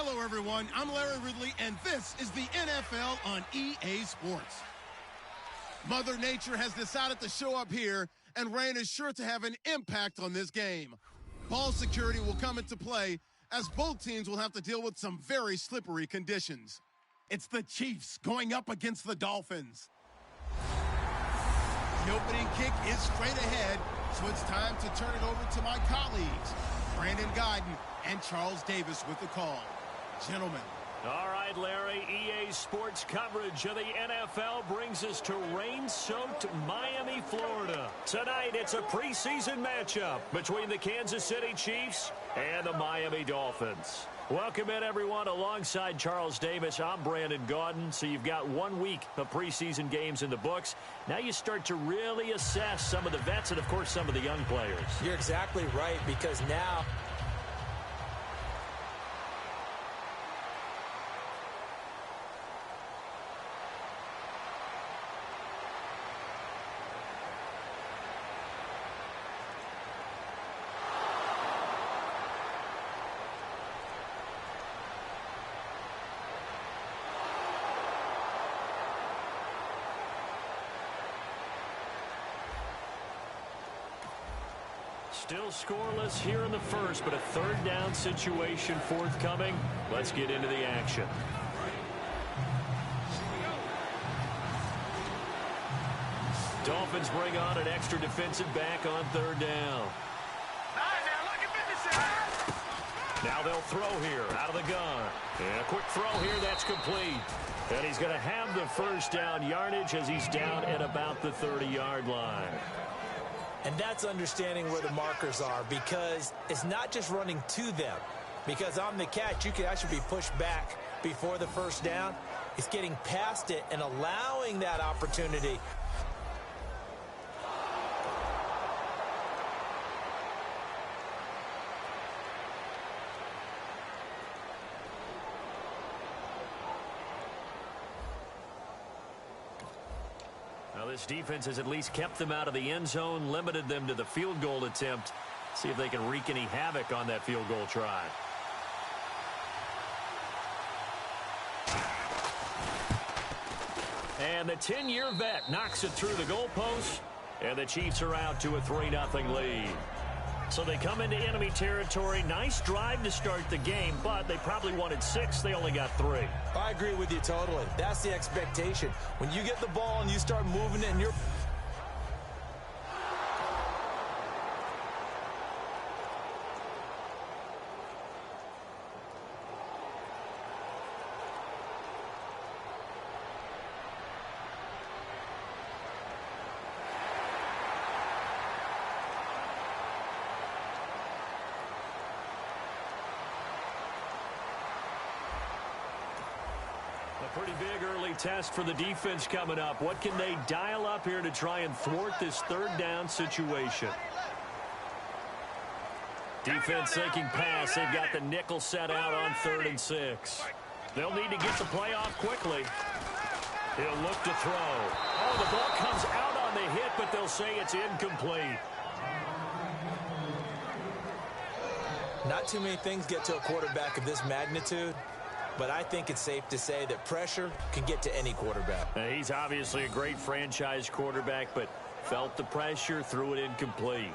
Hello, everyone. I'm Larry Ridley, and this is the NFL on EA Sports. Mother Nature has decided to show up here, and rain is sure to have an impact on this game. Ball security will come into play, as both teams will have to deal with some very slippery conditions. It's the Chiefs going up against the Dolphins. The opening kick is straight ahead, so it's time to turn it over to my colleagues, Brandon Guyton and Charles Davis with the call. Gentlemen. All right, Larry, EA Sports coverage of the NFL brings us to rain-soaked Miami, Florida. Tonight, it's a preseason matchup between the Kansas City Chiefs and the Miami Dolphins. Welcome in, everyone. Alongside Charles Davis, I'm Brandon Guyton. So you've got 1 week of preseason games in the books. Now you start to really assess some of the vets and, of course, some of the young players. You're exactly right, because now still scoreless here in the first, but a third down situation forthcoming. Let's get into the action. Dolphins bring on an extra defensive back on third down. Now they'll throw here out of the gun. And a quick throw here, that's complete. And he's going to have the first down yardage as he's down at about the 30-yard line. And that's understanding where the markers are, because it's not just running to them. Because on the catch, you can actually be pushed back before the first down. It's getting past it and allowing that opportunity. Now this defense has at least kept them out of the end zone, limited them to the field goal attempt. See if they can wreak any havoc on that field goal try. And the 10-year vet knocks it through the goalpost, and the Chiefs are out to a 3-0 lead. So they come into enemy territory. Nice drive to start the game, but they probably wanted 6. They only got 3. I agree with you totally. That's the expectation. When you get the ball and you start moving it and you're... A pretty big early test for the defense coming up. What can they dial up here to try and thwart this third down situation? Defense thinking pass. They've got the nickel set out on 3rd and 6. They'll need to get the play off quickly. He'll look to throw. Oh, the ball comes out on the hit, but they'll say it's incomplete. Not too many things get to a quarterback of this magnitude, but I think it's safe to say that pressure can get to any quarterback. He's obviously a great franchise quarterback, but felt the pressure, threw it incomplete.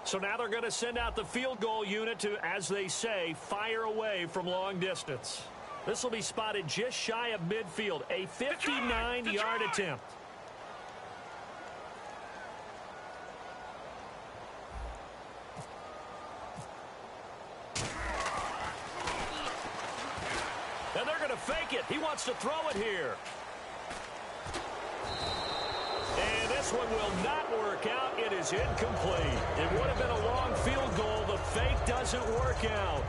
So now they're going to send out the field goal unit to, as they say, fire away from long distance. This will be spotted just shy of midfield, a 59-yard attempt. And they're going to fake it. He wants to throw it here. And this one will not work out. It is incomplete. It would have been a long field goal. The fake doesn't work out.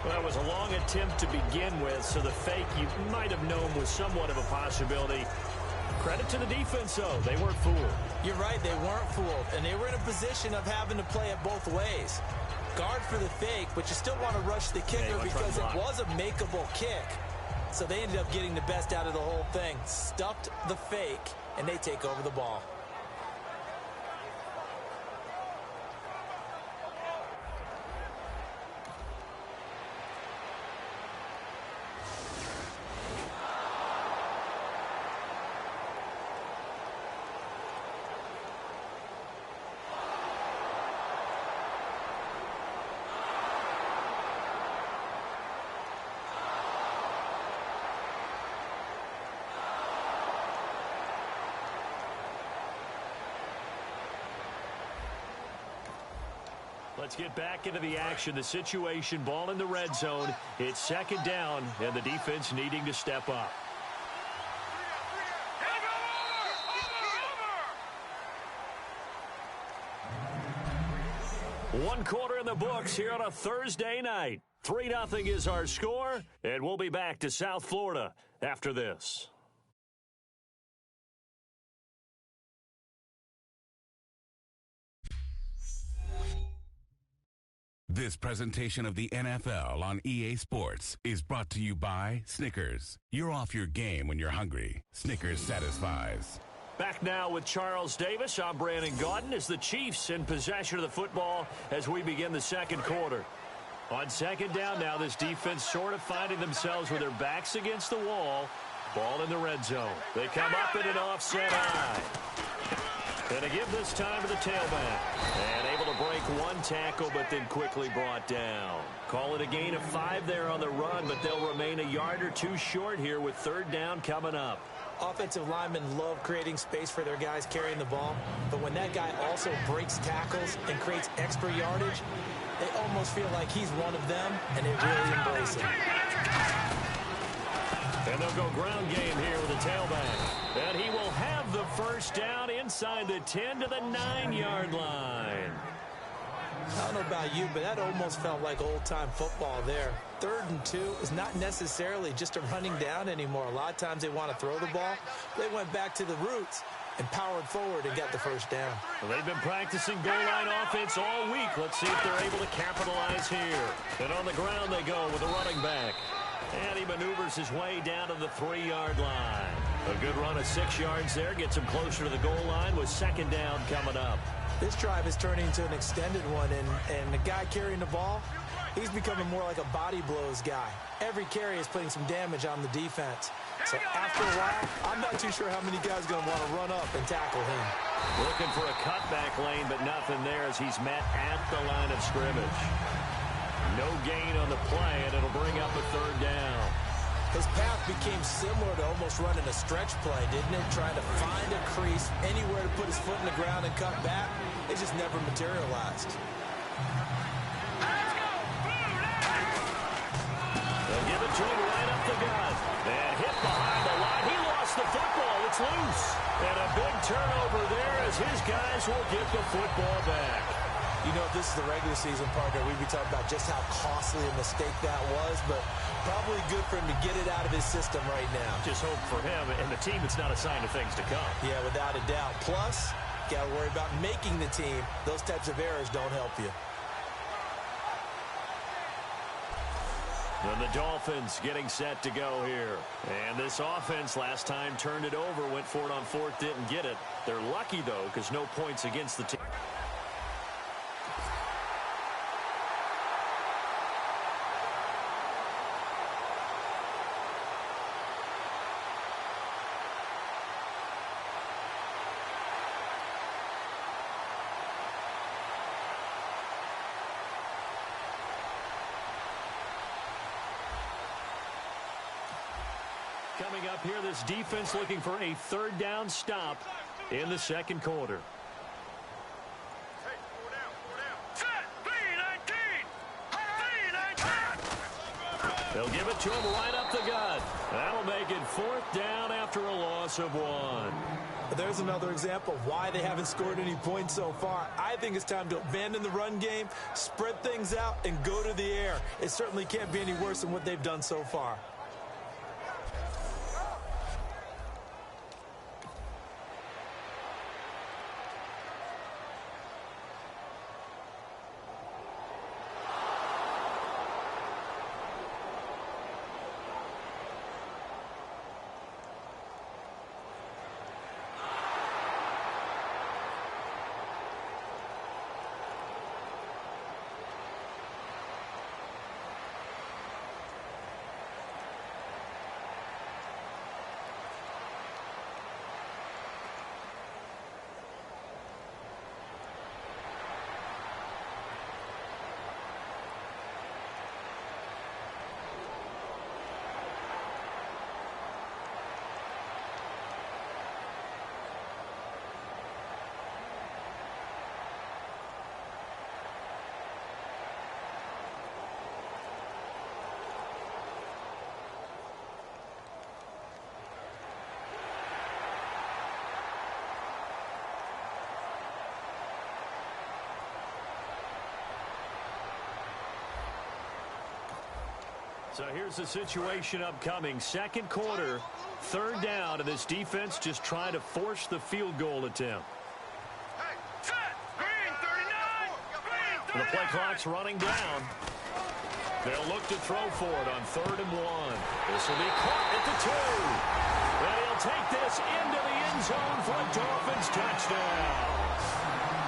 Well, it was a long attempt to begin with, so the fake you might have known was somewhat of a possibility. Credit to the defense, though. They weren't fooled. You're right. They weren't fooled. And they were in a position of having to play it both ways. Guard for the fake, but you still want to rush the kicker because it was a makeable kick. So they ended up getting the best out of the whole thing. Stuffed the fake, and they take over the ball. Let's get back into the action. The situation, ball in the red zone. It's second down, and the defense needing to step up. One quarter in the books here on a Thursday night. 3-0 is our score, and we'll be back to South Florida after this. This presentation of the NFL on EA Sports is brought to you by Snickers. You're off your game when you're hungry. Snickers satisfies. Back now with Charles Davis. I'm Brandon Gaudin as the Chiefs in possession of the football as we begin the second quarter. On second down now, this defense sort of finding themselves with their backs against the wall. Ball in the red zone. They come up in an offset eye. And to give this time to the tailback. And able to break one tackle, but then quickly brought down. Call it a gain of 5 there on the run, but they'll remain a yard or two short here with third down coming up. Offensive linemen love creating space for their guys carrying the ball, but when that guy also breaks tackles and creates extra yardage, they almost feel like he's one of them, and they really embrace it. And they'll go ground game here with the tailback. And he will have the first down inside the 10 to the 9-yard line. I don't know about you, but that almost felt like old-time football there. 3rd and 2 is not necessarily just a running down anymore. A lot of times they want to throw the ball. They went back to the roots and powered forward and got the first down. Well, they've been practicing goal line offense all week. Let's see if they're able to capitalize here. And on the ground they go with the running back. And he maneuvers his way down to the 3-yard line. A good run of 6 yards there. Gets him closer to the goal line with second down coming up. This drive is turning into an extended one, and the guy carrying the ball, he's becoming more like a body blows guy. Every carry is putting some damage on the defense. So after a while, I'm not too sure how many guys are going to want to run up and tackle him. Looking for a cutback lane, but nothing there as he's met at the line of scrimmage. No gain on the play, and it'll bring up a third down. His path became similar to almost running a stretch play, didn't it? Trying to find a crease, anywhere to put his foot in the ground and cut back. It just never materialized. They'll give it to him right up the gut. And hit behind the line. He lost the football. It's loose. And a big turnover there as his guys will get the football back. You know, if this is the regular season partner, we'd be talking about just how costly a mistake that was, but probably good for him to get it out of his system right now. Just hope for him and the team it's not a sign of things to come. Yeah, without a doubt. Plus, got to worry about making the team. Those types of errors don't help you. And the Dolphins getting set to go here. And this offense last time turned it over, went for it on 4th, didn't get it. They're lucky, though, because no points against the team. Coming up here, this defense looking for a third down stop in the second quarter. They'll give it to him right up the gut. That'll make it 4th down after a loss of 1. There's another example of why they haven't scored any points so far. I think it's time to abandon the run game, spread things out, and go to the air. It certainly can't be any worse than what they've done so far. So here's the situation upcoming. Second quarter, third down, and this defense just trying to force the field goal attempt. The play clock's running down. They'll look to throw for it on 3rd and 1. This will be caught at the 2. And he'll take this into the end zone for a Dolphins touchdown.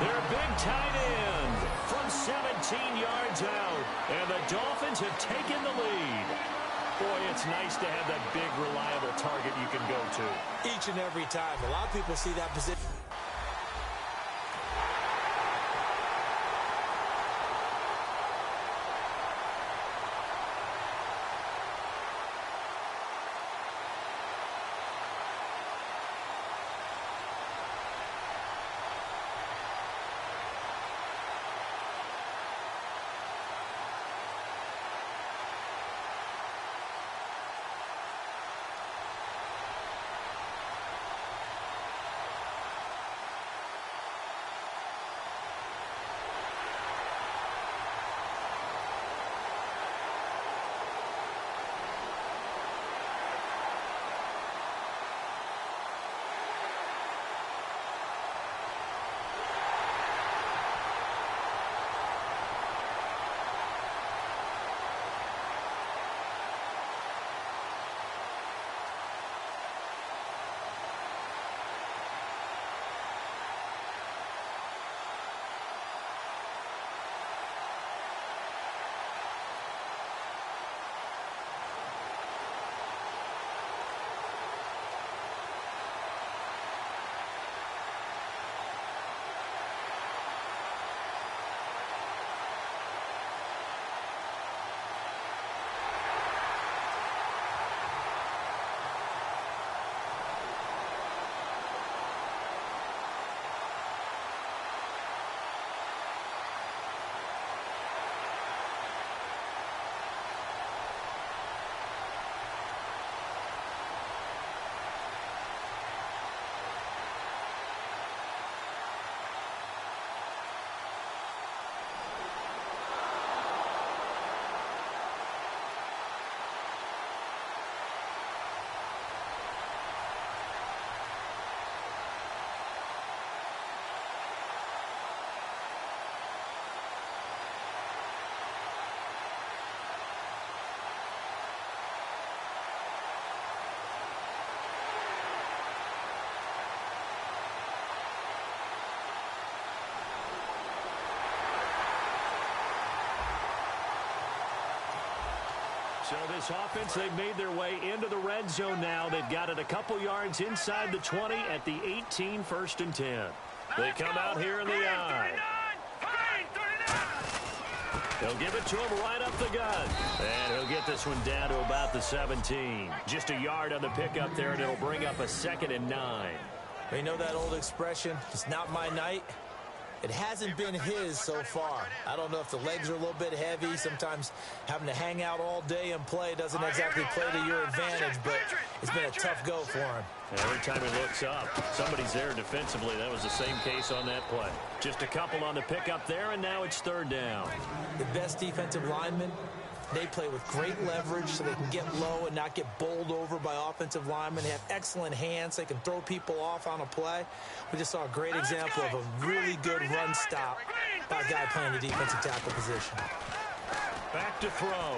Their big tight end from 17 yards out. And the Dolphins have taken the lead. Boy, it's nice to have that big, reliable target you can go to. Each and every time. A lot of people see that position. So this offense, they've made their way into the red zone now. They've got it a couple yards inside the 20 at the 18, 1st and 10. They come out here in the I. They'll give it to him right up the gut. And he'll get this one down to about the 17. Just a yard on the pickup there, and it'll bring up a 2nd and 9. You know that old expression, it's not my night? It hasn't been his so far. I don't know if the legs are a little bit heavy. Sometimes having to hang out all day and play doesn't exactly play to your advantage, but it's been a tough go for him. And every time he looks up, somebody's there defensively. That was the same case on that play. Just a couple on the pickup there, and now it's 3rd down. The best defensive linemen, they play with great leverage so they can get low and not get bowled over by offensive linemen. They have excellent hands. They can throw people off on a play. We just saw a great example of a really good run stop by a guy playing the defensive tackle position. Back to throw.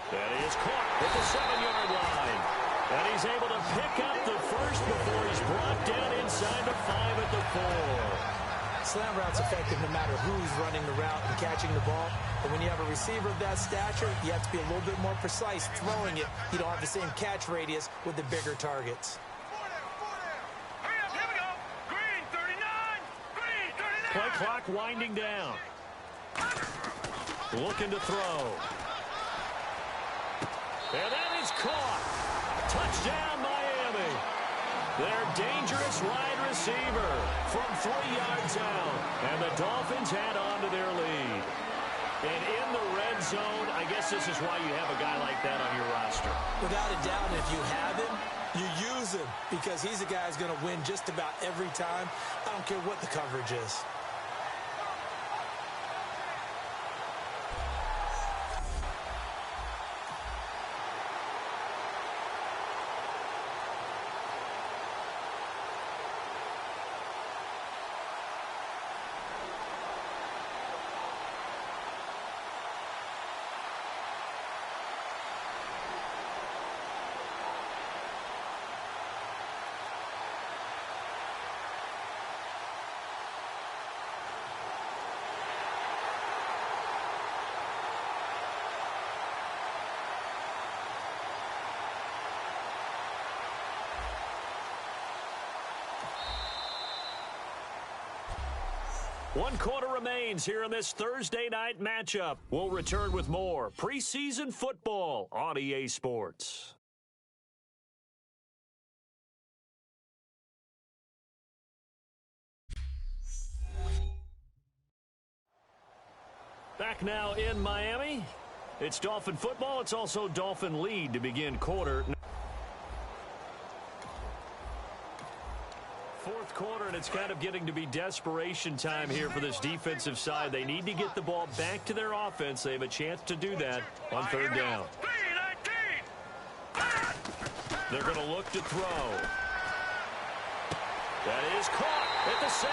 And he is caught at the 7-yard line. And he's able to pick up the first before he's brought down inside the 5 at the 4. Slam route's effective no matter who's running the route and catching the ball. But when you have a receiver of that stature, you have to be a little bit more precise throwing it. You don't have the same catch radius with the bigger targets. Play clock winding down. Looking to throw. And that is caught. Touchdown, Miami. Their dangerous wide receiver from 3 yards out. And the Dolphins add on to their lead. And in the red zone, I guess this is why you have a guy like that on your roster. Without a doubt, if you have him, you use him because he's a guy who's going to win just about every time. I don't care what the coverage is. One quarter remains here in this Thursday night matchup. We'll return with more preseason football on EA Sports. Back now in Miami. It's Dolphin football. It's also Dolphin lead to begin quarter. Fourth quarter, and it's kind of getting to be desperation time here for this defensive side. They need to get the ball back to their offense. They have a chance to do that on third down. They're going to look to throw. That is caught at the 7.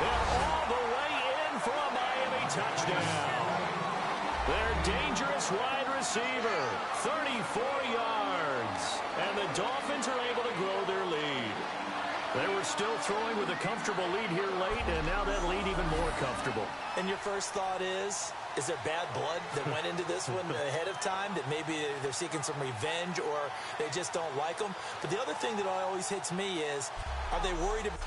And all the way in for a Miami touchdown. Their dangerous wide receiver, 34 yards. And the Dolphins are able to grow their lead. They were still throwing with a comfortable lead here late, and now that lead even more comfortable. And your first thought is there bad blood that went into this one ahead of time, that maybe they're seeking some revenge or they just don't like them? But the other thing that always hits me is, are they worried about...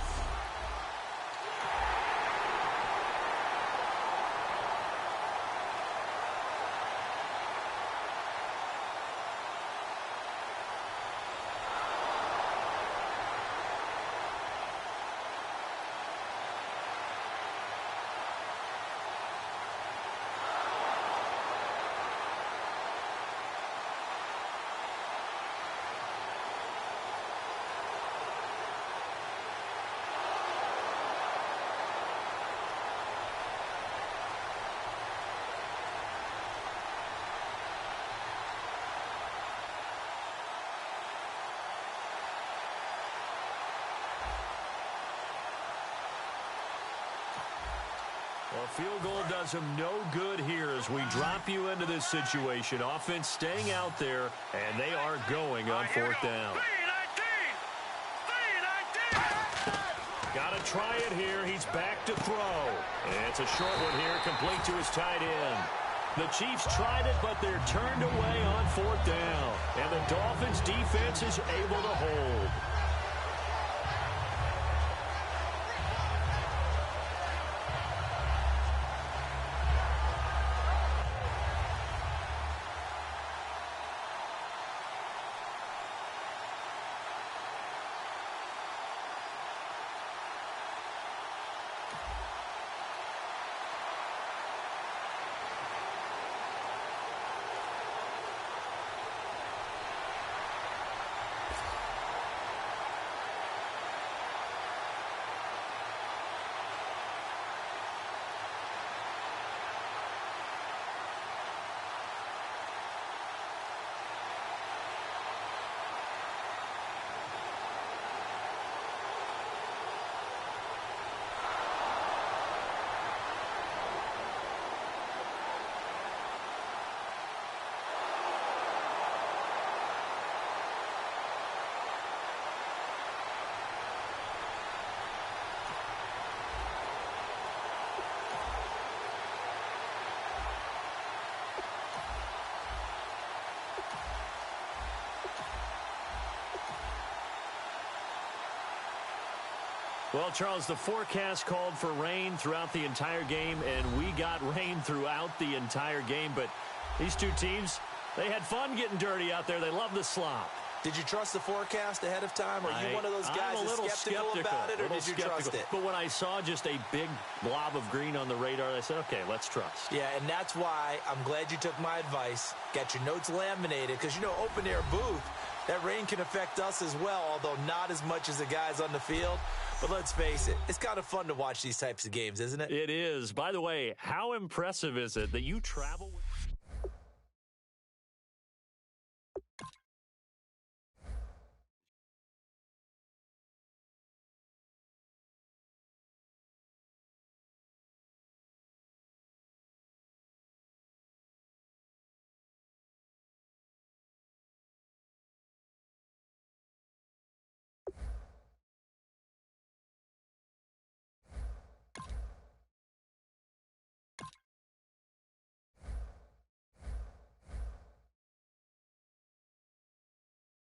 Well, field goal does them no good here as we drop you into this situation. Offense staying out there, and they are going on fourth down. Got to try it here. He's back to throw. And it's a short one here, complete to his tight end. The Chiefs tried it, but they're turned away on fourth down. And the Dolphins' defense is able to hold. Well, Charles, the forecast called for rain throughout the entire game, and we got rain throughout the entire game. But these two teams, they had fun getting dirty out there. They love the slop. Did you trust the forecast ahead of time? Are you one of those guys that's skeptical about it, or did you trust it? But when I saw just a big blob of green on the radar, I said, okay, let's trust. Yeah, and that's why I'm glad you took my advice. Got your notes laminated, because, you know, open-air booth, that rain can affect us as well, although not as much as the guys on the field. But let's face it, it's kind of fun to watch these types of games, isn't it? It is. By the way, how impressive is it that you travel with...